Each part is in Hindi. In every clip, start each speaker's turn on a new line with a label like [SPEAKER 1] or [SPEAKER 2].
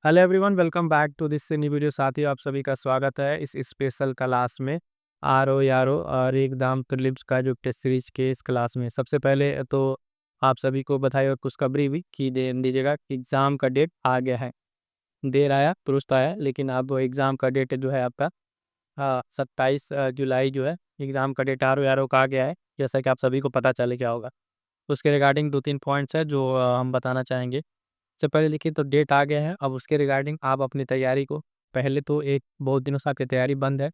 [SPEAKER 1] Hello everyone, welcome back to this new video. साथियों, आप सभी का स्वागत है इस स्पेशल क्लास में। आर ओ यार ओ और एग्जाम प्रीलिम्स का जो टेस्ट सीरीज के इस क्लास में सबसे पहले तो आप सभी को बधाई और खुशखबरी भी कि दे दीजिएगा कि एग्ज़ाम का डेट आ गया है। देर आया दुरुस्त आया, लेकिन अब वो एग्ज़ाम का डेट जो है आपका 27 जुलाई जो है एग्ज़ाम का डेट आर ओ का आ गया है। जैसा कि आप सभी को पता चल गया होगा। उसके रिगार्डिंग 2-3 पॉइंट्स है जो हम बताना चाहेंगे। सबसे पहले देखिए तो डेट आ गया है, अब उसके रिगार्डिंग आप अपनी तैयारी को पहले तो एक बहुत दिनों से आपकी तैयारी बंद है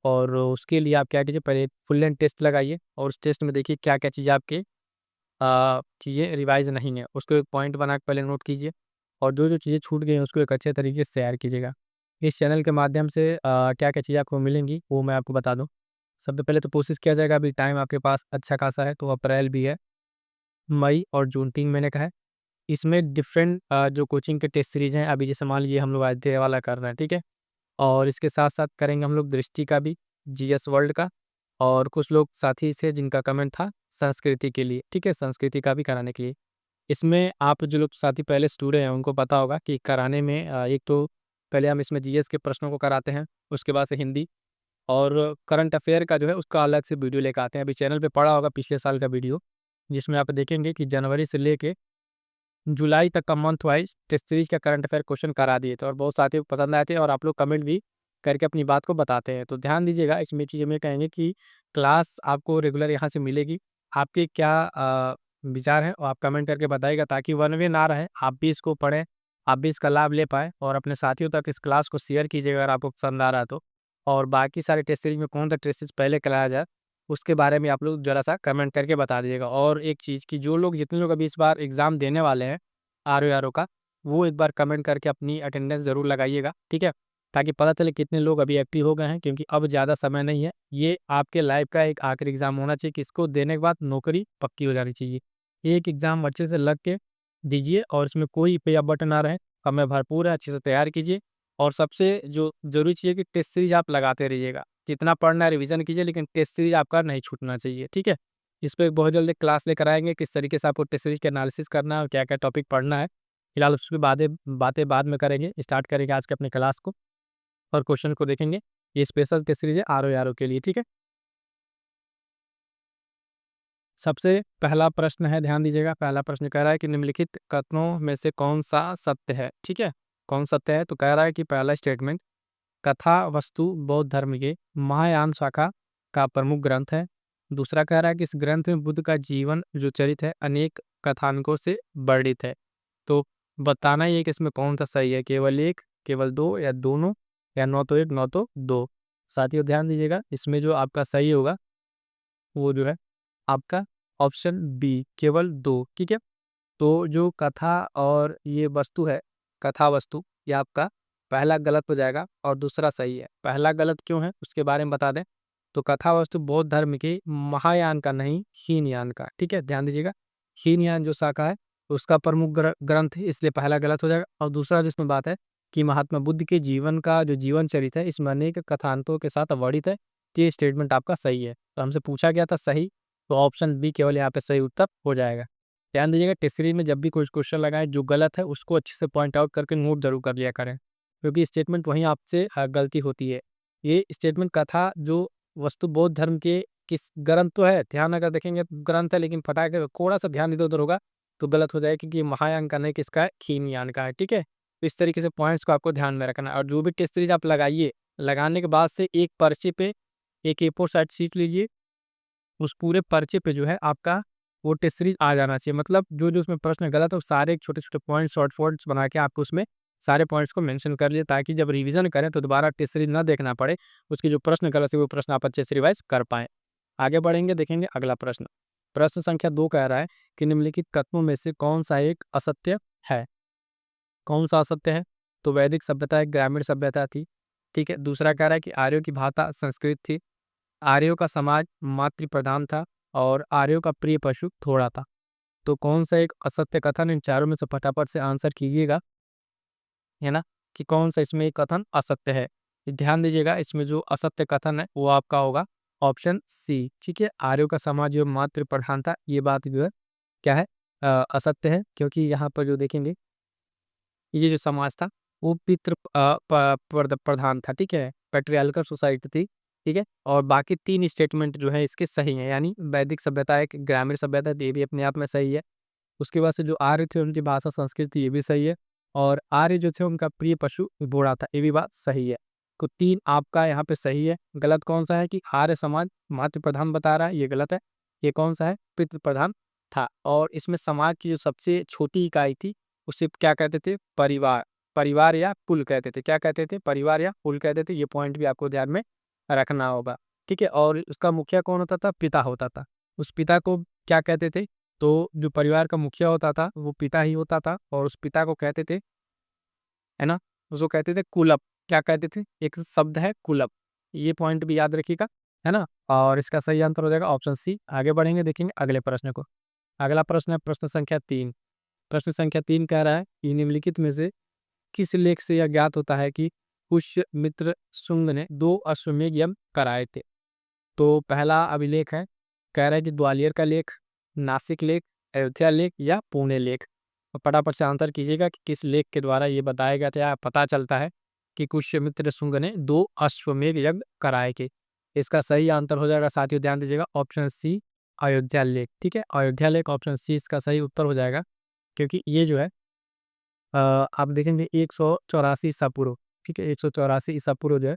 [SPEAKER 1] और उसके लिए आप क्या कीजिए, पहले फुल लेंथ टेस्ट लगाइए और उस टेस्ट में देखिए क्या-क्या चीज़ें आपके चीज़ें रिवाइज़ नहीं है, उसको एक पॉइंट बना के पहले नोट कीजिए और जो-जो चीज़ें छूट गई हैं उसको एक अच्छे तरीके से तैयार कीजिएगा। इस चैनल के माध्यम से क्या-क्या चीज़ें आपको मिलेंगी वो मैं आपको बता दूँ। सबसे पहले तो कोशिश किया जाएगा, अभी टाइम आपके पास अच्छा खासा है, तो अप्रैल भी है, मई और जून 3 महीने का है। इसमें डिफरेंट जो कोचिंग के टेस्ट सीरीज़ हैं, अभी जैसे मान लीजिए हम लोग अध्याय वाला कर रहे हैं, ठीक है? और इसके साथ-साथ करेंगे हम लोग दृष्टि का भी, जीएस वर्ल्ड का और कुछ लोग साथी थे जिनका कमेंट था संस्कृति के लिए, ठीक है? संस्कृति का भी कराने के लिए। इसमें आप जो लोग साथी पहले से जुड़े हैं, उनको पता होगा कि कराने में एक तो पहले हम इसमें जीएस के प्रश्नों को कराते हैं, उसके बाद से हिंदी और करंट अफेयर का जो है उसका अलग से वीडियो लेके आते हैं। अभी चैनल पे पड़ा होगा पिछले साल का वीडियो, जिसमें आप देखेंगे कि जनवरी से लेके जुलाई तक का मंथ वाइज़ टेस्ट सीरीज़ का करंट अफेयर क्वेश्चन करा दिए थे और बहुत साथियों को पसंद आए थे और आप लोग कमेंट भी करके अपनी बात को बताते हैं। तो ध्यान दीजिएगा, इसमें चीज़ में कहेंगे कि क्लास आपको रेगुलर यहाँ से मिलेगी। आपके क्या विचार हैं, वो आप कमेंट करके बताइएगा ताकि वन वे ना रहे, आप भी इसको पढ़ें, आप भी इसका लाभ ले पाएँ और अपने साथियों तक इस क्लास को शेयर कीजिएगा अगर आपको पसंद आ रहा है तो। और बाकी सारे टेस्ट सीरीज़ में कौन-सा टेस्ट सीरीज़ पहले कराया जाए, उसके बारे में आप लोग ज़रा-सा कमेंट करके बता दीजिएगा। और एक चीज़ कि जो लोग जितने लोग अभी इस बार एग्ज़ाम देने वाले हैं आर-ओ का, वो एक बार कमेंट करके अपनी अटेंडेंस ज़रूर लगाइएगा, ठीक है? ताकि पता चले कितने लोग अभी एक्टिव हो गए हैं, क्योंकि अब ज़्यादा समय नहीं है। ये आपके लाइफ़ का एक आखिरी एग्ज़ाम होना चाहिए कि इसको देने के बाद नौकरी पक्की हो जानी चाहिए। एक एग्ज़ाम अच्छे से लग के दीजिए और इसमें कोई पे या बट ना रहे, समय भरपूर है, अच्छे से तैयार कीजिए और सबसे जो ज़रूरी चीज़ है कि टेस्ट सीरीज़ आप लगाते रहिएगा। जितना पढ़ना है रिवीज़न कीजिए, लेकिन टेस्ट सीरीज़ आपका नहीं छूटना चाहिए, ठीक है? इस पे बहुत जल्द एक क्लास लेकर आएँगे, किस तरीके से आपको टेस्ट सीरीज़ का एनालिसिस करना है और क्या-क्या टॉपिक पढ़ना है। फिलहाल उसकी बातें बाद में करेंगे, स्टार्ट करेंगे आज के अपने क्लास को और क्वेश्चन को देखेंगे। ये स्पेशल टेस्ट सीरीज़ है आर-ओ के लिए, ठीक है? सबसे पहला प्रश्न है, ध्यान दीजिएगा, पहला प्रश्न कह रहा है कि निम्नलिखित कथनों में से कौन-सा सत्य है, ठीक है? कौन सत्य है? तो कह रहा है कि पहला स्टेटमेंट, कथा वस्तु बौद्ध धर्म के महायान शाखा का प्रमुख ग्रंथ है। दूसरा कह रहा है कि इस ग्रंथ में बुद्ध का जीवन जो चरित है अनेक कथानकों से वर्णित है। तो बताना ही है कि इसमें कौन-सा सही है, केवल 1, केवल 2 या दोनों या नौ तो 1 नौ तो 2। साथियों ध्यान दीजिएगा, इसमें जो आपका सही होगा वो जो है आपका ऑप्शन बी, केवल 2, ठीक है? तो जो कथा और ये वस्तु है, कथा वस्तु, ये आपका पहला गलत हो जाएगा और दूसरा सही है। पहला गलत क्यों है उसके बारे में बता दें, तो कथा वस्तु बौद्ध धर्म के महायान का नहीं, हीनयान का, ठीक है? ध्यान दीजिएगा, हीनयान जो शाखा है उसका प्रमुख ग्रंथ है, इसलिए पहला गलत हो जाएगा और दूसरा जिसमें बात है कि महात्मा बुद्ध के जीवन का जो जीवन चरित्र है इसमें अनेक कथानकों के साथ वर्णित है, तो ये स्टेटमेंट आपका सही है। तो हमसे पूछा गया था सही, तो ऑप्शन बी केवल यहाँ पे सही उत्तर हो जाएगा। ध्यान दीजिएगा, टेस्ट सीरीज में जब भी कोई क्वेश्चन लगाएं जो गलत है उसको अच्छे से पॉइंट आउट करके नोट जरूर कर लिया करें, क्योंकि स्टेटमेंट वहीं आपसे गलती होती है। ये स्टेटमेंट कथा जो वस्तु बौद्ध धर्म के किस ग्रंथ तो है, ध्यान अगर देखेंगे तो ग्रंथ है, लेकिन फटाके थोड़ा सा ध्यान इधर उधर होगा तो गलत हो जाएगा, क्योंकि ये महायान का नहीं किसका है, हीनयान का है, ठीक है? तो इस तरीके से पॉइंट्स को आपको ध्यान में रखना है और जो भी टेस्ट सीरीज आप लगाइए, लगाने के बाद से एक पर्चे पे एक ए4 साइज शीट लीजिए, उस पूरे पर्चे पे जो है आपका वो टेस्ट सीरीज आ जाना चाहिए। मतलब जो-जो उसमें प्रश्न गलत है, वो सारे छोटे-छोटे पॉइंट शॉर्ट पॉइंट्स बना के आपको उसमें सारे पॉइंट्स को मेंशन कर लिए, ताकि जब रिवीजन करें तो दोबारा टेस्ट सीरीज ना देखना पड़े। उसके जो प्रश्न गलत है वो प्रश्न आप अच्छे से रिवाइज कर पाएँ। आगे बढ़ेंगे, देखेंगे अगला प्रश्न। प्रश्न संख्या 2 कह रहा है कि निम्नलिखित कथनों में से कौन-सा एक असत्य है? कौन-सा असत्य है? तो वैदिक सभ्यता एक ग्रामीण सभ्यता थी, ठीक है? दूसरा कह रहा है कि आर्यों की भाषा संस्कृत थी। आर्यों का समाज मातृ प्रधान था और आर्यों का प्रिय पशु थोड़ा था। तो कौन सा एक असत्य कथन, इन चारों में से फटाफट से आंसर कीजिएगा, है ना? कि कौन सा इसमें एक कथन असत्य है। ध्यान दीजिएगा, इसमें जो असत्य कथन है वो आपका होगा ऑप्शन सी, ठीक है? आर्यों का समाज जो मातृ प्रधान था, ये बात जो है क्या है, असत्य है, क्योंकि यहाँ पर जो देखेंगे ये जो समाज था वो प्रधान था, ठीक है, पैट्रियार्कल सोसाइटी थी, ठीक है। और बाकी 3 स्टेटमेंट जो है इसके सही हैं, यानी वैदिक सभ्यता एक ग्रामीण सभ्यता थी, ये भी अपने आप में सही है। उसके बाद से जो आर्य थे उनकी भाषा संस्कृत थी, ये भी सही है। और आर्य जो थे उनका प्रिय पशु घोड़ा था, ये भी बात सही है। तो 3 आपका यहाँ पे सही है। गलत कौन सा है कि आर्य समाज मातृ प्रधान बता रहा है, ये गलत है। ये कौन सा है? पितृ प्रधान था। और इसमें समाज की जो सबसे छोटी इकाई थी उसे क्या कहते थे? परिवार। परिवार या कुल कहते थे। क्या कहते थे? परिवार या कुल कहते थे। ये पॉइंट भी आपको ध्यान में रखना होगा, ठीक है। और उसका मुखिया कौन होता था? पिता होता था। उस पिता को क्या कहते थे? तो जो परिवार का मुखिया होता था वो पिता ही होता था, और उस पिता को कहते थे, है ना, उसको कहते थे कुलप। क्या कहते थे? एक शब्द है कुलप, ये पॉइंट भी याद रखिएगा, है ना। और इसका सही आंसर हो जाएगा ऑप्शन सी। आगे बढ़ेंगे, देखेंगे अगले प्रश्न को। अगला प्रश्न है प्रश्न संख्या 3। प्रश्न संख्या 3 कह रहा है कि निम्नलिखित में से किस लेख से यह ज्ञात होता है कि पुष्यमित्र शुंग ने 2 अश्वमेध यज्ञ कराए थे? तो पहला अभिलेख है, कह रहा है कि ग्वालियर का लेख, नासिक लेख, अयोध्या लेख या पुणे लेख। और फटाफट से आंसर कीजिएगा कि किस लेख के द्वारा ये बताया गया था या पता चलता है कि पुष्यमित्र शुंग ने 2 अश्वमेध यज्ञ कराए थे। इसका सही आंसर हो जाएगा, साथियों ध्यान दीजिएगा, ऑप्शन सी, अयोध्या लेख, ठीक है। अयोध्या लेख ऑप्शन सी इसका सही उत्तर हो जाएगा, क्योंकि ये जो है आप देखेंगे 184 ईसा पूर्व, ठीक है, 184 ईसा पूर्व जो है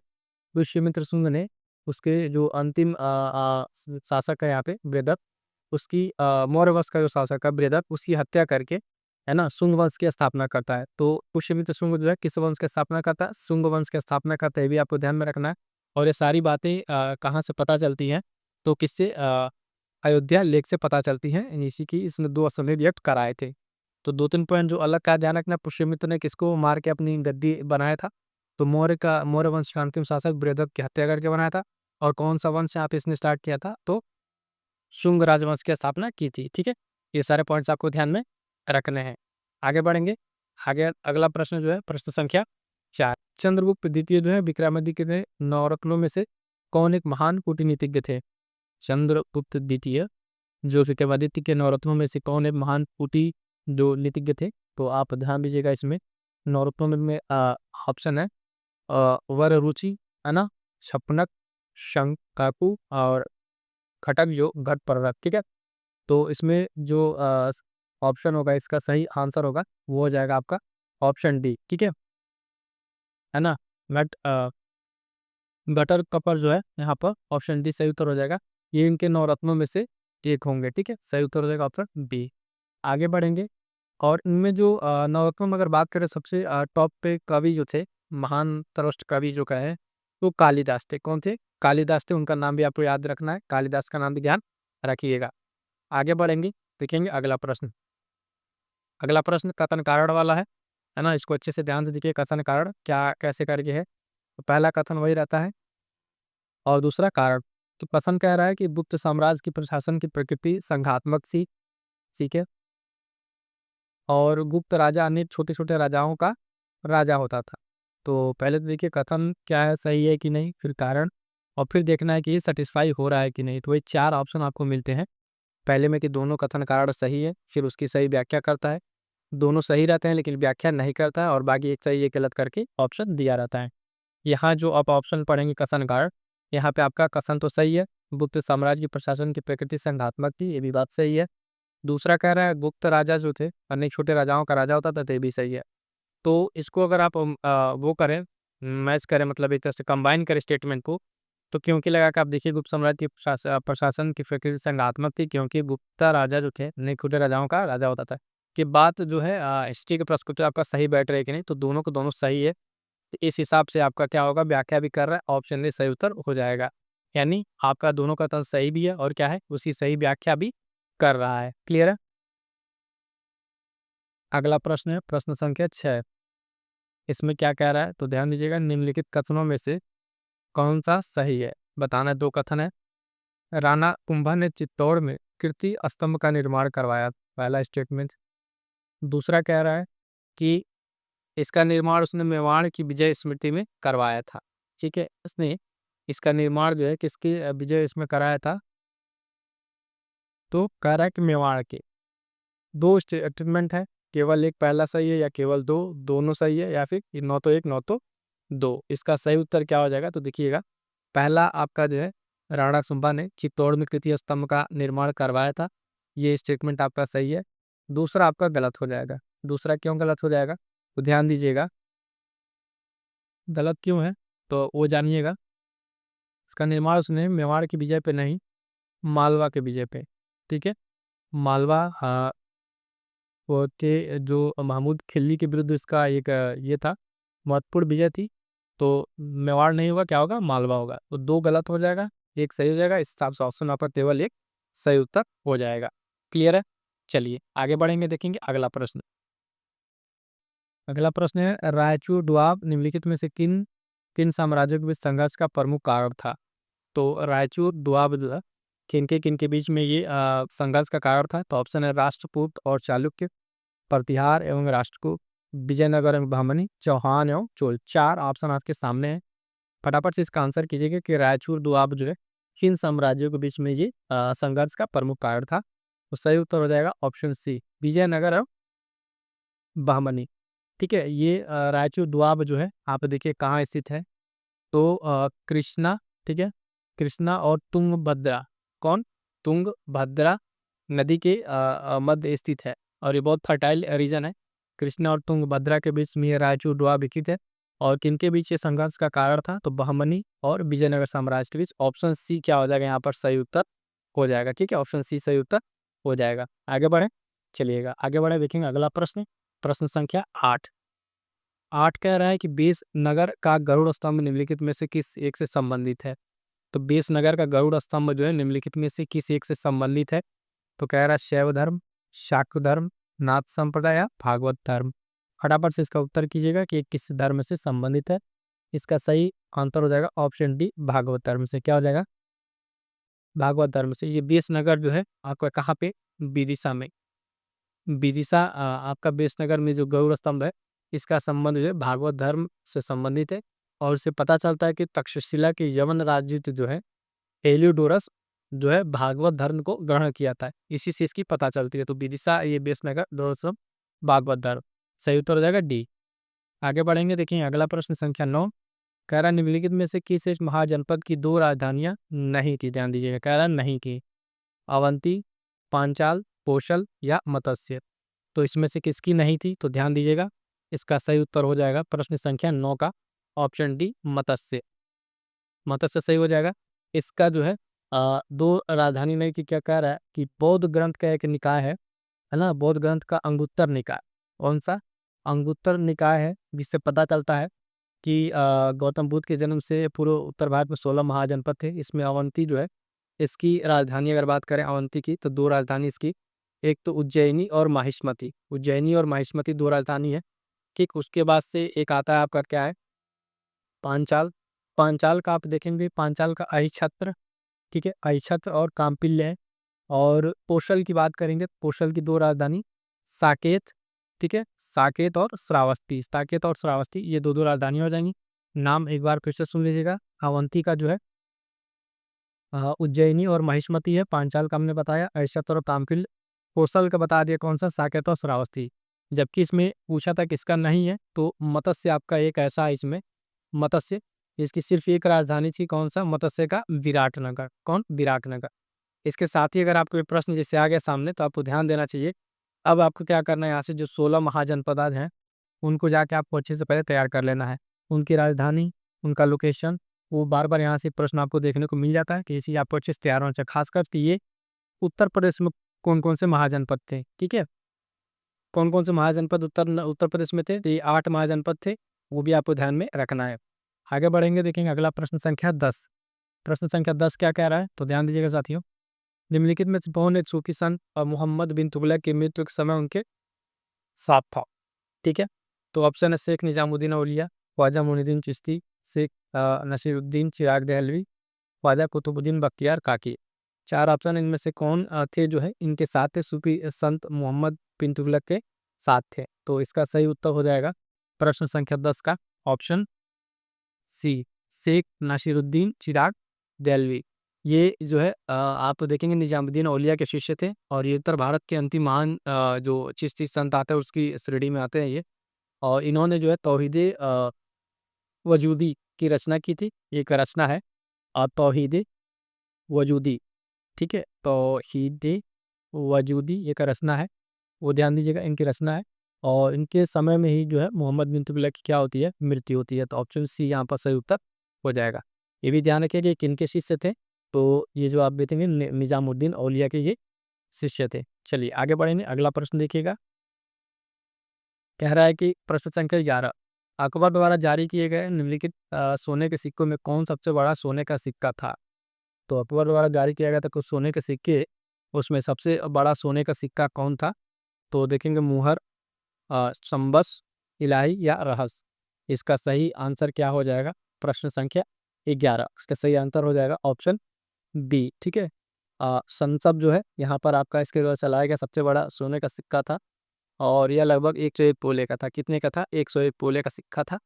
[SPEAKER 1] पुष्यमित्र शुंग ने उसके जो अंतिम शासक है यहाँ पे बृहदत्त, उसकी मौर्य वंश का जो शासक है बृहदत्त, उसकी हत्या करके, है ना, शुंग वंश की स्थापना करता है। तो पुष्यमित्र शुंग जो है किस वंश की स्थापना करता है? शुंग वंश की स्थापना करता है, ये भी आपको ध्यान में रखना है। और ये सारी बातें कहाँ से पता चलती हैं? तो किससे? अयोध्या लेख से पता चलती हैं। इसी की इसने 2 अश्वमेध यज्ञ कराए थे। तो 2-3 पॉइंट जो अलग का ध्यान रखना, पुष्यमित्र ने किसको मार के अपनी गद्दी बनाया था? तो मौर्य वंश का अंतिम शासक बृहदत्त की हत्या करके बनाया था। और कौन सा वंश यहाँ पे इसने स्टार्ट किया था? तो शुंग राजवंश की स्थापना की थी, ठीक है। ये सारे पॉइंट्स आपको ध्यान में रखने हैं। आगे बढ़ेंगे। आगे अगला प्रश्न जो है प्रश्न संख्या 4। चंद्रगुप्त द्वितीय जो है विक्रमादित्य के नवरत्नों में से कौन एक महान कूटनीतिज्ञ थे? चंद्रगुप्त द्वितीय जो विक्रमादित्य के नवरत्नों में से कौन एक महान कूटी जो नीतिज्ञ थे? तो आप ध्यान दीजिएगा, इसमें नवरत्नों में ऑप्शन है वररुचि, है ना, शपनक, शंकाकू और खटक जो घट पर रख, ठीक है। तो इसमें जो ऑप्शन होगा, इसका सही आंसर होगा, वो हो जाएगा आपका ऑप्शन डी, ठीक है ना। बट बटर कपर जो है यहाँ पर ऑप्शन डी सही उत्तर हो जाएगा। ये इनके नवरत्नों में से एक होंगे, ठीक है। सही उत्तर हो जाएगा ऑप्शन बी। आगे बढ़ेंगे। और इनमें जो नवरत्नों में अगर बात करें, सबसे टॉप पे कवि जो थे, महान सर्वश्रेष्ठ कवि जो कहे, वो कालिदास थे। कौन थे? कालिदास थे। उनका नाम भी आपको याद रखना है, कालिदास का नाम भी ध्यान रखिएगा। आगे बढ़ेंगे, देखेंगे अगला प्रश्न। अगला प्रश्न कथन कारण वाला है ना। इसको अच्छे से ध्यान से देखिए, कथन कारण क्या कैसे करके है। तो पहला कथन वही रहता है, और दूसरा कारण। तो कथन कह रहा है कि गुप्त साम्राज्य की प्रशासन की प्रकृति संघात्मक सी, ठीक है, और गुप्त राजा अनेक छोटे छोटे राजाओं का राजा होता था। तो पहले तो देखिए कथन क्या है, सही है कि नहीं, फिर कारण, और फिर देखना है कि ये सेटिस्फाई हो रहा है कि नहीं। तो ये 4 ऑप्शन आपको मिलते हैं। पहले में कि दोनों कथन कारण सही है, फिर उसकी सही व्याख्या करता है, दोनों सही रहते हैं लेकिन व्याख्या नहीं करता है, और बाकी एक सही एक गलत करके ऑप्शन दिया रहता है। यहाँ जो आप ऑप्शन पढ़ेंगे कथन कारण, यहाँ पे आपका कथन तो सही है, गुप्त साम्राज्य की प्रशासन की प्रकृति संघात्मक थी, ये भी बात सही है। दूसरा कह रहा है गुप्त राजा जो थे अनेक छोटे राजाओं का राजा होता था, तो ये भी सही है। तो इसको अगर आप वो करें, मैच करें, मतलब एक तरह से कंबाइन करें स्टेटमेंट को, तो क्योंकि लगा कि आप देखिए गुप्त साम्राज्य की प्रशासन की प्रकृति संघात्मक थी, क्योंकि गुप्ता राजा जो थे अनेक छोटे राजाओं का राजा होता था। कि बात जो है हिस्ट्री के प्रश्न को आपका सही बैठ रहा है कि नहीं, तो दोनों को दोनों सही है। तो इस हिसाब से आपका क्या होगा, व्याख्या भी कर रहा है, ऑप्शन ए सही उत्तर हो जाएगा। यानी आपका दोनों का तर्क सही भी है, और क्या है, उसकी सही व्याख्या भी कर रहा है। क्लियर है। अगला प्रश्न है प्रश्न संख्या 6। इसमें क्या कह रहा है, तो ध्यान दीजिएगा, निम्नलिखित कथनों में से कौन सा सही है, बताना है। 2 कथन है। राणा कुंभा ने चित्तौड़ में कीर्ति स्तंभ का निर्माण करवाया, पहला स्टेटमेंट। दूसरा कह रहा है कि इसका निर्माण उसने मेवाड़ की विजय स्मृति में करवाया था, ठीक है। उसने इसका निर्माण जो है किसकी विजय इसमें कराया था? तो कह रहा है कि मेवाड़ के। 2 स्टेटमेंट है केवल एक पहला सही है या केवल दो, दोनों सही है, या फिर नौ तो एक नौ तो दो। इसका सही उत्तर क्या हो जाएगा? तो देखिएगा, पहला आपका जो है, राणा कुंभा ने चित्तौड़ में तृतीय स्तंभ का निर्माण करवाया था, ये स्टेटमेंट आपका सही है। दूसरा आपका गलत हो जाएगा। दूसरा क्यों गलत हो जाएगा? तो ध्यान दीजिएगा, गलत क्यों है तो वो जानिएगा। इसका निर्माण उसने मेवाड़ की विजय पे नहीं, मालवा के विजय पे, ठीक है। मालवा वो के जो महमूद खिल्जी के विरुद्ध इसका एक ये था, महत्वपूर्ण विजय थी। तो मेवाड़ नहीं होगा, क्या होगा? मालवा होगा। तो दो गलत हो जाएगा, एक सही हो जाएगा। इस हिसाब से ऑप्शन नंबर केवल एक सही उत्तर हो जाएगा। क्लियर है? चलिए आगे बढ़ेंगे, देखेंगे अगला प्रश्न। अगला प्रश्न है, रायचूर डुआब निम्नलिखित में से किन किन साम्राज्यों के बीच संघर्ष का प्रमुख कारण था? तो रायचूर दुआब जो है, किनके बीच में ये संघर्ष का कारण था? तो ऑप्शन है राष्ट्रकूट और चालुक्य, प्रतिहार एवं राष्ट्रकूट, विजयनगर एवं बहमनी, चौहान एवं चोल। चार ऑप्शन आपके सामने है, फटाफट से इसका आंसर कीजिएगा कि रायचूर दुआब जो है किन साम्राज्यों के बीच में ये संघर्ष का प्रमुख कारण था। तो सही उत्तर हो जाएगा ऑप्शन सी, विजयनगर एवं बहमनी। ठीक है, ये रायचूर दुआब जो है आप देखिए कहाँ स्थित है। तो कृष्णा, ठीक है, कृष्णा और तुंगभद्रा, कौन? तुंगभद्रा नदी के मध्य स्थित है, और ये बहुत फर्टाइल रीजन है। कृष्णा और तुंगभद्रा के बीच में ये रायचूर डुआब स्थित है। और किनके बीच ये संघर्ष का कारण था? तो बहमनी और विजयनगर साम्राज्य के बीच। ऑप्शन सी क्या हो जाएगा यहाँ पर सही उत्तर हो जाएगा। ठीक है, ऑप्शन सी सही उत्तर हो जाएगा। आगे बढ़े, चलिएगा आगे बढ़े, देखेंगे अगला प्रश्न, प्रश्न संख्या 8। 8 कह रहा है कि बेस नगर का गरुड़ स्तंभ निम्नलिखित में से किस एक से संबंधित है? तो बेस नगर का गरुड़ स्तंभ जो है निम्नलिखित में से किस एक से संबंधित है? तो कह रहा है शैव धर्म, शाक्त धर्म, नाथ संप्रदाय या भागवत धर्म। फटाफट से इसका उत्तर कीजिएगा कि ये किस धर्म से संबंधित है। इसका सही आंसर हो जाएगा ऑप्शन डी, भागवत धर्म से। क्या हो जाएगा? भागवत धर्म से। ये बेस नगर जो है आपका कहाँ पे? विदिशा में। विदिशा आपका बेसनगर में जो गरुड़ स्तंभ है, इसका संबंध जो है भागवत धर्म से संबंधित है। और इससे पता चलता है कि तक्षशिला के यवन राज्य जो है, हेलियोडोरस जो है भागवत धर्म को ग्रहण किया था, इसी से इसकी पता चलती है। तो विदिशा, ये बेसनगर, दोरसम, भागवत धर्म। सही उत्तर हो जाएगा डी। आगे बढ़ेंगे, देखिए अगला प्रश्न संख्या 9। कह रहा है निम्नलिखित में से किस एक महाजनपद की दो राजधानियां नहीं की? ध्यान दीजिएगा, कह रहा है नहीं की। अवंती, पांचाल, कौशल या मत्स्य। तो इसमें से किसकी नहीं थी? तो ध्यान दीजिएगा, इसका सही उत्तर हो जाएगा प्रश्न संख्या 9 का ऑप्शन डी, मत्स्य। मत्स्य सही हो जाएगा। इसका जो है दो राजधानी नहीं की, क्या कह रहा है कि बौद्ध ग्रंथ का एक निकाय है ना, बौद्ध ग्रंथ का अंगुत्तर निकाय। कौन सा? अंगुत्तर निकाय है, जिससे पता चलता है कि गौतम बुद्ध के जन्म से पूर्व उत्तर भारत में 16 महाजनपद थे। इसमें अवंती जो है, इसकी राजधानी अगर बात करें अवंती की, तो दो राजधानी इसकी, एक तो उज्जैनी और माहिष्मती। उज्जैनी और माहिष्मती दो राजधानी है। ठीक, उसके बाद से एक आता है आपका, क्या है? पांचाल। पांचाल का आप देखेंगे, पांचाल का अहिछत्र, ठीक है, अहिछत्र और काम्पिल्य है। और कौशल की बात करेंगे, कौशल की दो राजधानी, साकेत, ठीक है, साकेत और श्रावस्ती। साकेत और श्रावस्ती ये दो दो राजधानी हो जाएंगी। नाम एक बार फिर से सुन लीजिएगा। अवंती का जो है उज्जैनी और महिष्मती है। पांचाल का हमने बताया, अहिछत्र और काम्पिल्य। कौशल का बता दिया कौन सा, साकेत और श्रावस्ती। जबकि इसमें पूछा था किसका नहीं है, तो मत्स्य आपका एक ऐसा है इसमें, मत्स्य, इसकी सिर्फ एक राजधानी थी। कौन सा? मत्स्य का विराटनगर। कौन? विराटनगर। इसके साथ ही अगर आपको ये प्रश्न जैसे आ गया सामने, तो आपको ध्यान देना चाहिए। अब आपको क्या करना है, यहाँ से जो 16 महाजनपद हैं उनको जाके आपको अच्छे से पहले तैयार कर लेना है। उनकी राजधानी, उनका लोकेशन, वो बार बार यहाँ से प्रश्न आपको देखने को मिल जाता है, कि ये चीज़ आपको अच्छे से तैयार होना चाहिए। खासकर कि ये उत्तर प्रदेश में कौन कौन से महाजनपद थे, ठीक है, कौन कौन से महाजनपद उत्तर प्रदेश में थे, तो ये 8 महाजनपद थे, वो भी आपको ध्यान में रखना है। आगे बढ़ेंगे, देखेंगे अगला प्रश्न संख्या 10। प्रश्न संख्या 10 क्या कह रहा है? तो ध्यान दीजिएगा साथियों, निम्नलिखित में से कौन एक सूफी संत और मोहम्मद बिन तुगलक की मृत्यु के समय उनके साथ था? ठीक है, तो ऑप्शन है शेख निजामुद्दीन औलिया, ख्वाजा मुइनुद्दीन चिश्ती, शेख नसीरुद्दीन चिराग दहलवी, ख्वाजा कुतुबुद्दीन बख्तियार काकी। चार ऑप्शन, इनमें से कौन थे जो है इनके साथ थे, सूफी संत मोहम्मद बिन तुगलक के साथ थे? तो इसका सही उत्तर हो जाएगा प्रश्न संख्या 10 का ऑप्शन सी, शेख नासिरुद्दीन चिराग दहलवी। ये जो है आप देखेंगे निजामुद्दीन औलिया के शिष्य थे और ये उत्तर भारत के अंतिम महान जो चिश्ती संत आते हैं उसकी श्रेणी में आते हैं ये। और इन्होंने जो है तौहीद वजूदी की रचना की थी। ये एक रचना है तौहीद वजूदी, ठीक है? तौहीद वजूदी एक रचना है, वो ध्यान दीजिएगा, इनकी रचना है। और इनके समय में ही जो है मोहम्मद बिन तुगलक की क्या होती है, मृत्यु होती है। तो ऑप्शन सी यहाँ पर सही उत्तर हो जाएगा। ये भी ध्यान रखिए कि किनके शिष्य थे, तो ये जो आप देखेंगे निजामुद्दीन औलिया के ये शिष्य थे। चलिए आगे बढ़ेंगे, अगला प्रश्न देखिएगा। कह रहा है कि प्रश्न संख्या 11, अकबर द्वारा जारी किए गए निम्नलिखित सोने के सिक्कों में कौन सबसे बड़ा सोने का सिक्का था? तो अकबर द्वारा जारी किया गया था कुछ सोने के सिक्के, उसमें सबसे बड़ा सोने का सिक्का कौन था? तो देखेंगे मुहर, संबस, इलाही या रहस। इसका सही आंसर क्या हो जाएगा? प्रश्न संख्या 11, इसका सही आंसर हो जाएगा ऑप्शन बी, ठीक है? संसब जो है यहाँ पर आपका इसके द्वारा चलाया गया सबसे बड़ा सोने का सिक्का था और यह लगभग 101 तोले का था। कितने का था? 101 तोले का सिक्का था।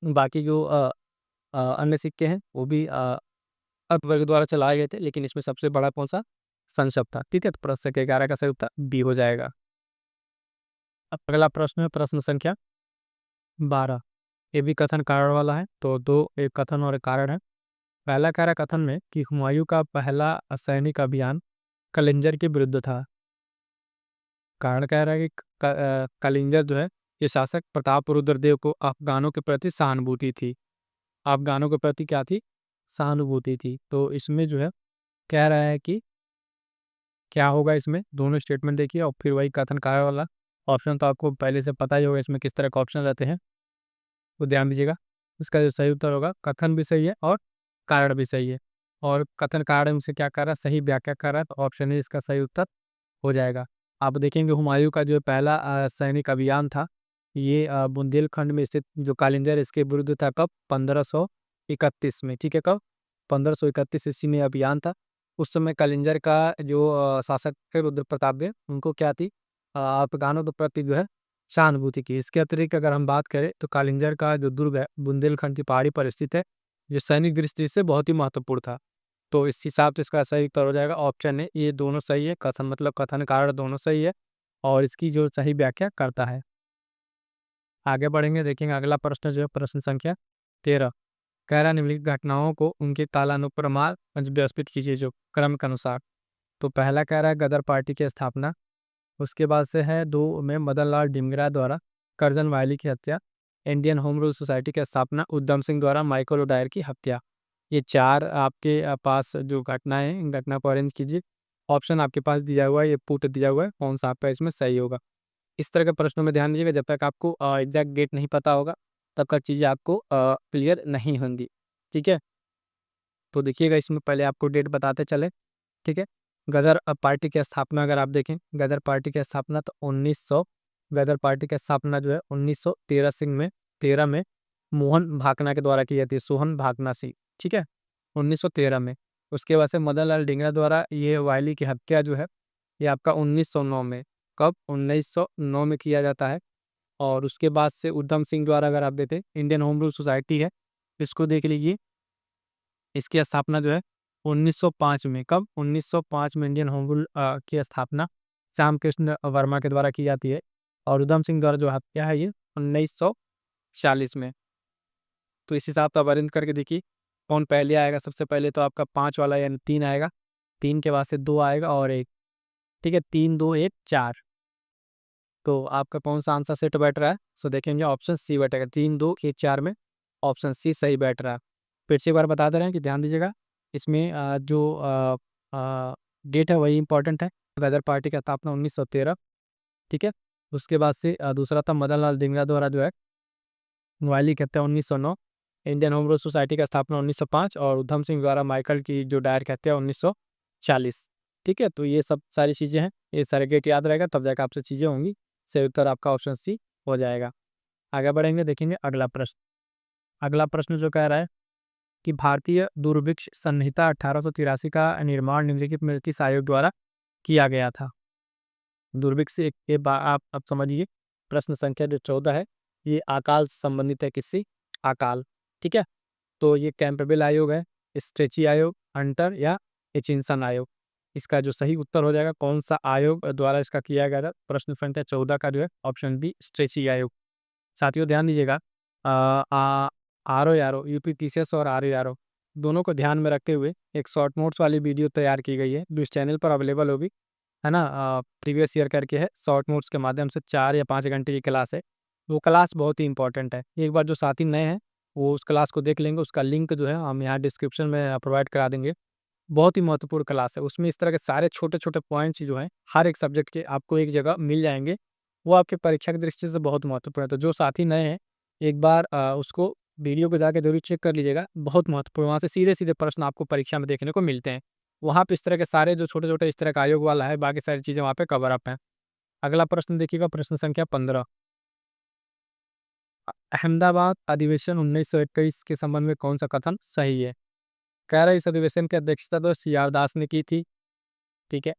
[SPEAKER 1] बाकी जो अन्य सिक्के हैं वो भी अकबर के द्वारा चलाए गए थे, लेकिन इसमें सबसे बड़ा कौन-सा? संसब था, ठीक है? तो प्रश्न संख्या 11 का सही उत्तर बी हो जाएगा। अब अगला प्रश्न है प्रश्न संख्या 12। ये भी कथन कारण वाला है, तो 2 एक कथन और एक कारण है। पहला कह रहा है कथन में कि हुमायूं का पहला सैनिक अभियान कलिंजर के विरुद्ध था। कारण कह रहा है कि कलिंजर जो है ये शासक प्रताप रुद्रदेव को अफ़गानों के प्रति सहानुभूति थी। अफ़गानों के प्रति क्या थी? सहानुभूति थी। तो इसमें जो है कह रहा है कि क्या होगा इसमें? दोनों स्टेटमेंट देखिए और फिर वही कथन कार्य वाला ऑप्शन तो आपको पहले से पता ही होगा इसमें किस तरह का ऑप्शन रहते हैं, तो ध्यान दीजिएगा। इसका जो सही उत्तर होगा कथन भी सही है और कारण भी सही है। और कथन कारण से क्या कर रहा है? सही व्याख्या कर रहा है, तो ऑप्शन ए इसका सही उत्तर हो जाएगा। आप देखेंगे हुमायूं का जो पहला सैनिक अभियान था, ये बुंदेलखंड में स्थित जो कालिंजर है इसके विरुद्ध था। कब? 1531 में, ठीक है? कब? 1531 ईस्वी में अभियान था। उस समय कालिंजर का जो शासक थे रुद्र प्रताप देव, उनको क्या थी? अफ़गानों के प्रति जो है सहानुभूति की। इसके अतिरिक्त अगर हम बात करें तो कालिंजर का जो दुर्ग है बुंदेलखंड की पहाड़ी पर स्थित है, जो सैनिक दृष्टि से बहुत ही महत्वपूर्ण था। तो इस हिसाब से इसका सही उत्तर हो जाएगा ऑप्शन ए, ये दोनों सही है। कथन मतलब कथन कारण दोनों सही है और इसकी जो सही व्याख्या करता है। आगे बढ़ेंगे, देखेंगे अगला प्रश्न जो है प्रश्न संख्या 13। कह रहा है निम्नलिखित घटनाओं को उनके कालानुक्रमाल व्यवस्थित कीजिए जो क्रम के अनुसार। तो पहला कह रहा है गदर पार्टी की स्थापना, उसके बाद से है 2 में मदन लाल ढींगरा द्वारा करजन वायली की हत्या, इंडियन होम रूल सोसाइटी की स्थापना, उधम सिंह द्वारा माइकल ओडायर की हत्या। ये 4 आपके पास जो घटनाएँ हैं, इन घटना को अरेंज कीजिए। ऑप्शन आपके पास दिया हुआ है, ये पुट दिया हुआ है, कौन-सा आपका इसमें सही होगा। इस तरह के प्रश्नों में ध्यान दीजिएगा, जब तक आपको एग्ज़ैक्ट डेट नहीं पता होगा, तब तक चीज़ें आपको क्लियर नहीं होंगी, ठीक है? तो देखिएगा इसमें पहले आपको डेट बताते चले, ठीक है? गदर पार्टी की स्थापना अगर आप देखें, गदर पार्टी की स्थापना तो 1900, गदर पार्टी की स्थापना जो है 1913 में मोहन भाकना के द्वारा की जाती है, सोहन भाकना सिंह, ठीक है? 1913 में। उसके बाद से मदन लाल ढींगरा द्वारा ये वायली की हत्या जो है, ये आपका 1909 में। कब? 1909 में किया जाता है। और उसके बाद से उधम सिंह द्वारा अगर आप देखें, इंडियन होम रूल सोसाइटी है, इसको देख लीजिए। इसकी स्थापना जो है 1905 में। कब? 1905 में इंडियन होम रूल की स्थापना श्याम कृष्ण वर्मा के द्वारा की जाती है और उधम सिंह द्वारा जो हत्या है ये 1940 में। तो इस हिसाब से आप अरेंज करके देखिए कौन पहले आएगा। सबसे पहले तो आपका 5 वाला यानी 3 आएगा, 3 के बाद से 2 आएगा और 1, ठीक है? 3, 2, 1, 4। तो आपका कौन-सा आंसर सेट बैठ रहा है? सो देखेंगे ऑप्शन सी बैठेगा, 3, 2, 1, 4 में ऑप्शन सी सही बैठ रहा है। फिर से एक बार बता दे रहे हैं कि ध्यान दीजिएगा, इसमें जो डेट है वही इम्पोर्टेंट है। गदर पार्टी का स्थापना 1913, ठीक है? उसके बाद से दूसरा था मदन लाल ढींगरा द्वारा जो है वायली की हत्या 1909, इंडियन होम रूल सोसाइटी का स्थापना 1905 और उधम सिंह द्वारा माइकल की जो डायर की हत्या 1940, ठीक है? तो ये सब सारी चीज़ें हैं, ये सारे डेट याद रहेगा तब जाकर आपसे चीज़ें होंगी। सही उत्तर आपका ऑप्शन सी हो जाएगा। आगे बढ़ेंगे, देखेंगे अगला प्रश्न। अगला प्रश्न जो कह रहा है कि भारतीय दुर्भिक्ष संहिता 1883 का निर्माण निम्नलिखित में किस आयोग द्वारा किया गया था? दुर्भिक्ष से के आप अब समझिए, प्रश्न संख्या जो 14 है, ये अकाल से संबंधित है, किससे? अकाल, ठीक है? तो ये कैंपबेल आयोग है, स्ट्रेची आयोग, हंटर या एचिंसन आयोग। इसका जो सही उत्तर हो जाएगा कौन सा आयोग द्वारा इसका किया गया था, प्रश्न संख्या 14 का जो है ऑप्शन बी स्ट्रेची आयोग। साथियों ध्यान दीजिएगा, आर ओ आर ओ यूपीटीसीएस और आर ओ आर ओ दोनों को ध्यान में रखते हुए एक शॉर्ट नोट्स वाली वीडियो तैयार की गई है जो इस चैनल पर अवेलेबल होगी, है ना। प्रीवियस ईयर करके है, शॉर्ट नोट्स के माध्यम से 4 या 5 घंटे की क्लास है। वो क्लास बहुत ही इंपॉर्टेंट है। एक बार जो साथी नए हैं वो उस क्लास को देख लेंगे, उसका लिंक जो है हम यहाँ डिस्क्रिप्शन में प्रोवाइड करा देंगे। बहुत ही महत्वपूर्ण क्लास है, उसमें इस तरह के सारे छोटे-छोटे पॉइंट्स जो हैं हर एक सब्जेक्ट के आपको एक जगह मिल जाएँगे। वो आपके परीक्षा की दृष्टि से बहुत महत्वपूर्ण है। तो जो साथी नए हैं एक बार उसको वीडियो को जाके ज़रूर चेक कर लीजिएगा, बहुत महत्वपूर्ण, वहाँ से सीधे-सीधे प्रश्न आपको परीक्षा में देखने को मिलते हैं। वहाँ पे इस तरह के सारे जो छोटे-छोटे इस तरह का आयोग वाला है, बाकी सारी चीज़ें वहाँ पे कवर अप हैं। अगला प्रश्न देखिएगा, प्रश्न संख्या 15। अहमदाबाद अधिवेशन 1921 के संबंध में कौन सा कथन सही है? कह रहा है इस अधिवेशन की अध्यक्षता तो सी.आर. दास ने की थी, ठीक है।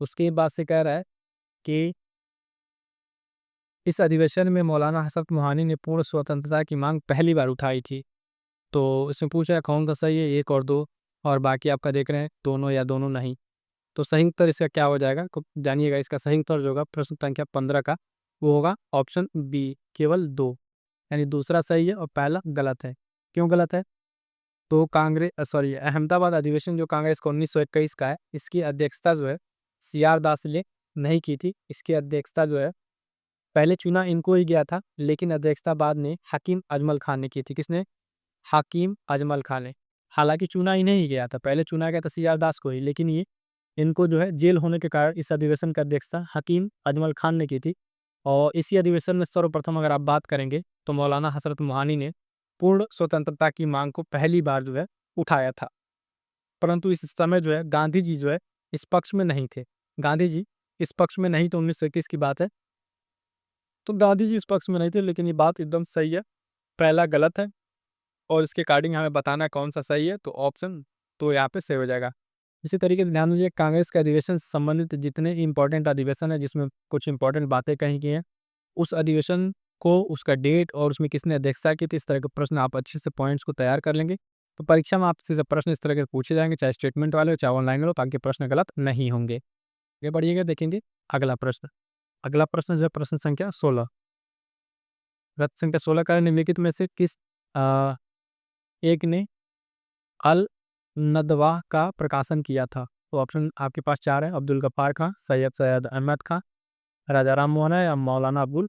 [SPEAKER 1] उसके बाद से कह रहा है कि इस अधिवेशन में मौलाना हसरत मोहानी ने पूर्ण स्वतंत्रता की मांग पहली बार उठाई थी। तो इसमें पूछा है कौन सा सही है, 1 और 2, और बाकी आपका देख रहे हैं दोनों या दोनों नहीं। तो सही उत्तर इसका क्या हो जाएगा, को जानिएगा। इसका सही उत्तर जो होगा प्रश्न संख्या 15 का, वो होगा ऑप्शन बी, केवल 2, यानी दूसरा सही है और पहला गलत है। क्यों गलत है? तो अहमदाबाद अधिवेशन जो कांग्रेस का 1921 का है, इसकी अध्यक्षता जो है सी.आर. दास ने नहीं की थी। इसकी अध्यक्षता जो है पहले चुना इनको ही गया था, लेकिन अध्यक्षता बाद में हकीम अजमल खान ने की थी। किसने? हकीम अजमल खान ने। हालाँकि चुना इन्हें ही गया था, पहले चुना गया था सी.आर. दास को ही, लेकिन ये इनको जो है जेल होने के कारण इस अधिवेशन की अध्यक्षता हकीम अजमल खान ने की थी। और इसी अधिवेशन में सर्वप्रथम अगर आप बात करेंगे तो मौलाना हसरत मोहानी ने पूर्ण स्वतंत्रता की मांग को पहली बार जो है उठाया था। परंतु इस समय जो है गांधी जी जो है इस पक्ष में नहीं थे। गांधी जी इस पक्ष में नहीं, तो 1921 की बात है। तो गांधी जी इस पक्ष में नहीं थे, लेकिन ये बात एकदम सही है, पहला गलत है और इसके अकॉर्डिंग हमें बताना है कौन सा सही है, तो ऑप्शन तो यहाँ पे सही हो जाएगा। इसी तरीके से ध्यान दीजिए, कांग्रेस के अधिवेशन से संबंधित जितने इंपॉर्टेंट अधिवेशन है जिसमें कुछ इंपॉर्टेंट बातें कही गई हैं, उस अधिवेशन को, उसका डेट और उसमें किसने अध्यक्षता की थी, इस तरह के प्रश्न आप अच्छे से पॉइंट्स को तैयार कर लेंगे तो परीक्षा में आपसे से प्रश्न इस तरह के पूछे जाएंगे, चाहे स्टेटमेंट वाले हो चाहे ऑनलाइन हो, ताकि प्रश्न गलत नहीं होंगे। आगे बढ़िएगा, देखेंगे अगला प्रश्न। अगला प्रश्न जो है प्रश्न संख्या 16। प्रश्न संख्या 16 का है, निम्नलिखित में से किस अ, एक ने अल नदवा का प्रकाशन किया था? तो ऑप्शन आपके पास 4 है, अब्दुल गफ्फार खां, सैयद सैयद अहमद खां, राजा राम मोहन राय या मौलाना अबुल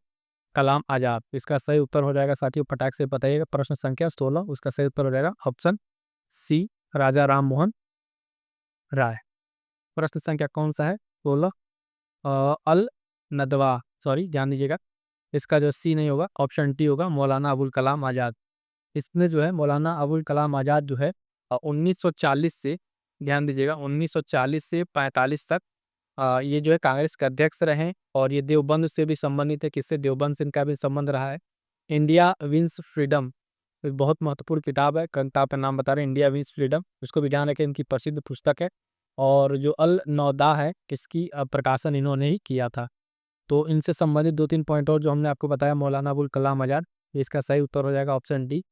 [SPEAKER 1] कलाम आज़ाद। इसका सही उत्तर हो जाएगा साथियों, फटाक से बताइएगा, प्रश्न संख्या 16, उसका सही उत्तर हो जाएगा ऑप्शन सी, राजा राम मोहन राय। प्रश्न संख्या कौन सा है? 16, अल नदवा, सॉरी ध्यान दीजिएगा, इसका जो सी नहीं होगा, ऑप्शन डी होगा, मौलाना अबुल कलाम आज़ाद। इसने जो है मौलाना अबुल कलाम आज़ाद जो है 1940 से, ध्यान दीजिएगा, 1940 से 45 तक ये जो है कांग्रेस के अध्यक्ष रहे और ये देवबंद से भी संबंधित है। किससे? देवबंद से इनका भी संबंध रहा है। इंडिया विंस फ्रीडम एक बहुत महत्वपूर्ण किताब है, किताब का नाम बता रहे हैं इंडिया विंस फ्रीडम, उसको भी ध्यान रखें, इनकी प्रसिद्ध पुस्तक है। और जो अल नौदा है, इसकी प्रकाशन इन्होंने ही किया था। तो इनसे संबंधित 2-3 पॉइंट और जो हमने आपको बताया, मौलाना अबुल कलाम आज़ाद, इसका सही उत्तर हो जाएगा ऑप्शन डी।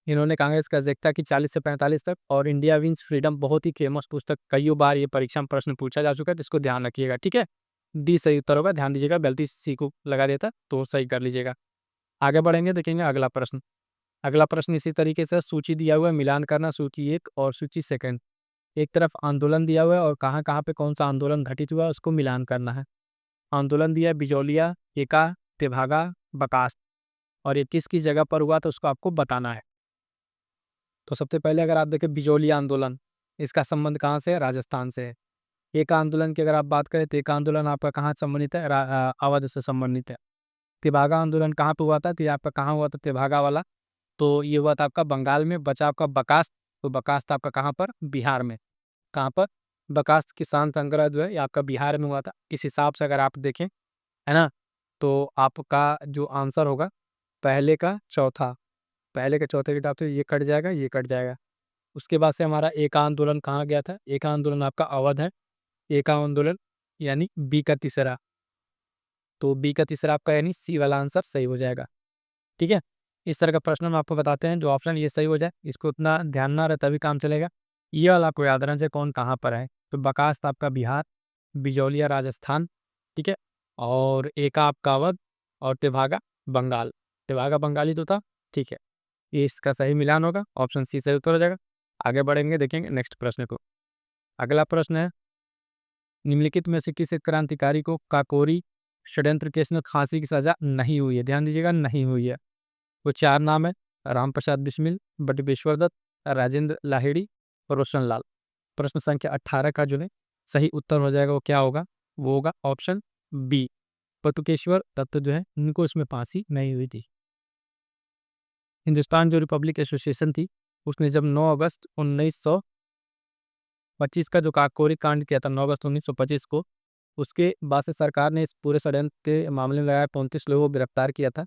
[SPEAKER 1] इन्होंने कांग्रेस की अध्यक्षता की 40 से 45 तक, और इंडिया विंस फ्रीडम बहुत ही फेमस पुस्तक, कईयों बार ये परीक्षा में प्रश्न पूछा जा चुका है, तो इसको ध्यान रखिएगा, ठीक है। डी सही उत्तर होगा, ध्यान दीजिएगा, गलती सी को लगा देता तो सही कर लीजिएगा। आगे बढ़ेंगे, देखेंगे अगला प्रश्न। अगला प्रश्न इसी तरीके से सूची दिया हुआ है, मिलान करना, सूची 1 और सूची सेकंड। एक तरफ आंदोलन दिया हुआ है और कहाँ-कहाँ पे कौन सा आंदोलन घटित हुआ है उसको मिलान करना है। आंदोलन दिया है बिजौलिया, एका, तेभागा, बकास, और ये किस-किस जगह पर हुआ तो उसको आपको बताना है। तो सबसे पहले अगर आप देखें बिजौलिया आंदोलन, इसका संबंध कहाँ से है? राजस्थान से है। एका आंदोलन की अगर आप बात करें तो एका आंदोलन आपका कहाँ से संबंधित है? अवध से संबंधित है। तेभागा आंदोलन कहाँ पे हुआ था? तो ये आपका कहाँ हुआ था तेभागा वाला? तो ये हुआ था आपका बंगाल में। बचा आपका बकास, तो बकास था आपका कहाँ पर? बिहार में। कहाँ पर? बकास किसान संग्रह जो है ये आपका बिहार में हुआ था। इस हिसाब से अगर आप देखें, है ना? तो आपका जो आंसर होगा पहले का चौथा, पहले के चौथे के हिसाब से ये कट जाएगा, ये कट जाएगा। उसके बाद से हमारा एका आंदोलन कहाँ गया था? एका आंदोलन आपका अवध है। एका आंदोलन यानी बी का तीसरा, तो बी का तीसरा आपका यानी सी वाला आंसर सही हो जाएगा, ठीक है। इस तरह का प्रश्न हम आपको बताते हैं, जो ऑप्शन ये सही हो जाए, इसको उतना ध्यान ना रहे तभी काम चलेगा। ये वाला आपको याद रहना चाहिए कौन कहाँ पर है। तो बकास था आपका बिहार, बिजौलिया राजस्थान, ठीक है, और एका आपका अवध, और तेभागा बंगाल। तेभागा बंगाली तो था, ठीक है। ये इसका सही मिलान होगा, ऑप्शन सी सही उत्तर हो जाएगा। आगे बढ़ेंगे, देखेंगे नेक्स्ट प्रश्न को। अगला प्रश्न है, निम्नलिखित में से किस क्रांतिकारी को काकोरी षड्यंत्र केस में फांसी की सजा नहीं हुई है? ध्यान दीजिएगा, नहीं हुई है। वो चार नाम है, राम प्रसाद बिस्मिल, बटुकेश्वर दत्त, राजेंद्र लाहिड़ी और रोशन लाल। प्रश्न संख्या 18 का जो है सही उत्तर हो जाएगा, वो क्या होगा? वो होगा ऑप्शन बी, बटुकेश्वर दत्त जो है उनको इसमें फांसी नहीं हुई थी। हिंदुस्तान जो रिपब्लिक एसोसिएशन थी, उसने जब 9 अगस्त 1925 का जो काकोरी कांड किया था, 9 अगस्त 1925 को, उसके बाद से सरकार ने इस पूरे षड्यंत्र के मामले में लगाया 35 लोगों को गिरफ्तार किया था,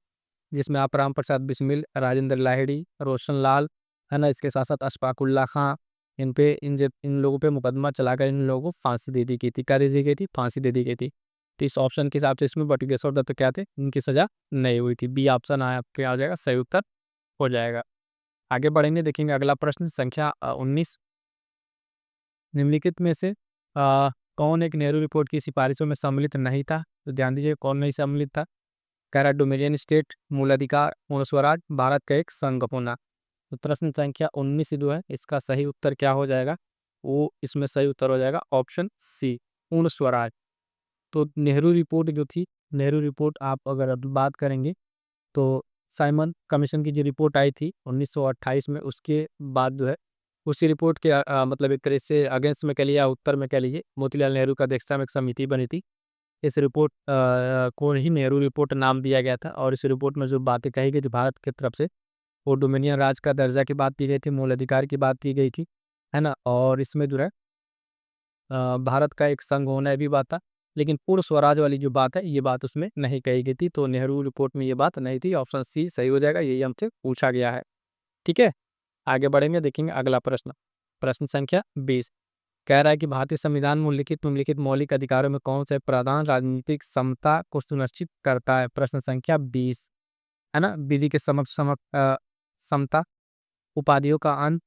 [SPEAKER 1] जिसमें आप राम प्रसाद बिस्मिल, राजेंद्र लाहिड़ी, रोशन लाल, है ना, इसके साथ साथ अशफाकुल्ला खां, इन लोगों पे मुकदमा चलाकर इन लोगों को फांसी दे दी गई थी। क्या दे दी गई थी? फांसी दे दी गई थी। तो इस ऑप्शन के हिसाब से इसमें बटुकेश्वर दत्त क्या थे? इनकी सजा नहीं हुई थी। बी ऑप्शन आपके आ जाएगा, सही उत्तर हो जाएगा। आगे बढ़ेंगे, देखेंगे अगला प्रश्न संख्या 19। निम्नलिखित में से कौन एक नेहरू रिपोर्ट की सिफारिशों में सम्मिलित नहीं था? तो ध्यान दीजिए कौन नहीं सम्मिलित था। कह रहा डोमिनियन स्टेट, मूल अधिकार, पूर्ण स्वराज, भारत का एक संघ होना। तो प्रश्न संख्या 19 जो है इसका सही उत्तर क्या हो जाएगा? वो इसमें सही उत्तर हो जाएगा ऑप्शन सी, पूर्ण स्वराज। तो नेहरू रिपोर्ट जो थी, नेहरू रिपोर्ट आप अगर अब बात करेंगे तो साइमन कमीशन की जो रिपोर्ट आई थी 1928 में, उसके बाद जो है उसी रिपोर्ट के मतलब एक तरह से अगेंस्ट में कह लीजिए या उत्तर में कह लीजिए, मोतीलाल नेहरू का अध्यक्षता में एक समिति बनी थी। इस रिपोर्ट को ही नेहरू रिपोर्ट नाम दिया गया था, और इस रिपोर्ट में जो बातें कही गई थी भारत की तरफ से, वो डोमिनियन राज का दर्जा की बात की गई थी, मूल अधिकार की बात की गई थी, है ना, और इसमें जो है भारत का एक संघ होना भी बात था। लेकिन पूर्ण स्वराज वाली जो बात है, ये बात उसमें नहीं कही गई थी। तो नेहरू रिपोर्ट में ये बात नहीं थी। ऑप्शन सी सही हो जाएगा, यही हमसे पूछा गया है। ठीक है, आगे बढ़ेंगे, देखेंगे अगला प्रश्न। प्रश्न संख्या 20 कह रहा है कि भारतीय संविधान में उल्लिखित निम्नलिखित मौलिक अधिकारों में कौन से प्रधान राजनीतिक समता को सुनिश्चित करता है? प्रश्न संख्या 20, है ना, विधि के समक्ष समता, उपाधियों का अंत,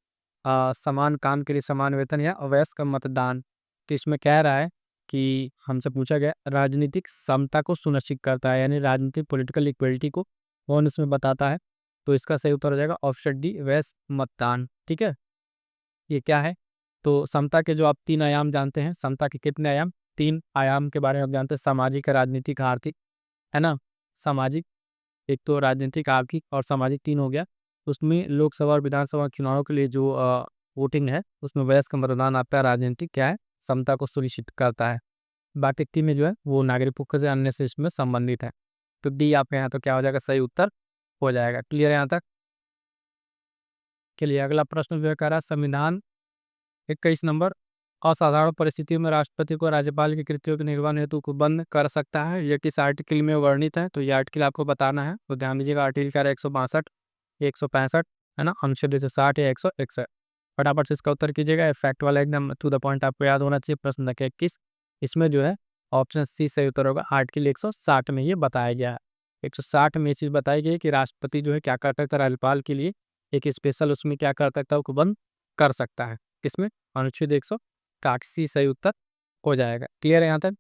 [SPEAKER 1] समान काम के लिए समान वेतन, या अवयस्क मतदान। तो इसमें कह रहा है कि हमसे पूछा गया राजनीतिक समता को सुनिश्चित करता है, यानी राजनीतिक पॉलिटिकल इक्वलिटी को कौन इसमें बताता है? तो इसका सही उत्तर हो जाएगा ऑप्शन डी, वयस्क मतदान। ठीक है, ये क्या है? तो समता के जो आप तीन आयाम जानते हैं, समता के कितने आयाम? तीन आयाम के बारे में आप जानते हैं, सामाजिक, राजनीतिक, आर्थिक, है ना। सामाजिक, एक तो राजनीतिक, आर्थिक और सामाजिक, तीन हो गया। उसमें लोकसभा और विधानसभा चुनाव के लिए जो वोटिंग है, उसमें वयस्क मतदान आपका राजनीतिक क्या है? समता को सुनिश्चित करता है। बाकी तीन में जो है वो नागरिकों से अन्य से इसमें संबंधित है। तो डी आपके यहाँ तो क्या हो जाएगा? सही उत्तर हो जाएगा। क्लियर है यहाँ तक के लिए? अगला प्रश्न जो है कह रहा है संविधान 21 नंबर, असाधारण परिस्थितियों में राष्ट्रपति को राज्यपाल की कृतियों के निर्वहन हेतु को बंद कर सकता है, यह किस आर्टिकल में वर्णित है? तो ये आर्टिकल आपको बताना है। तो ध्यान दीजिएगा, आर्टिकल क्या है? 162, 165, है ना, अनुच्छेद 160 या 161। फटाफट से इसका उत्तर कीजिएगा, फैक्ट वाला एकदम टू द पॉइंट आपको याद होना चाहिए। प्रश्न संख्या 21, इसमें जो है ऑप्शन सी सही उत्तर होगा। आर्टिकल 160 में ये बताया गया है। 160 में ये चीज़ बताई गई है कि राष्ट्रपति जो है क्या कर सकता है? राज्यपाल के लिए एक स्पेशल उसमें क्या कर सकता है? उसको बंद कर सकता है। किसमें? अनुच्छेद 181, सही उत्तर हो जाएगा। क्लियर है यहाँ तक?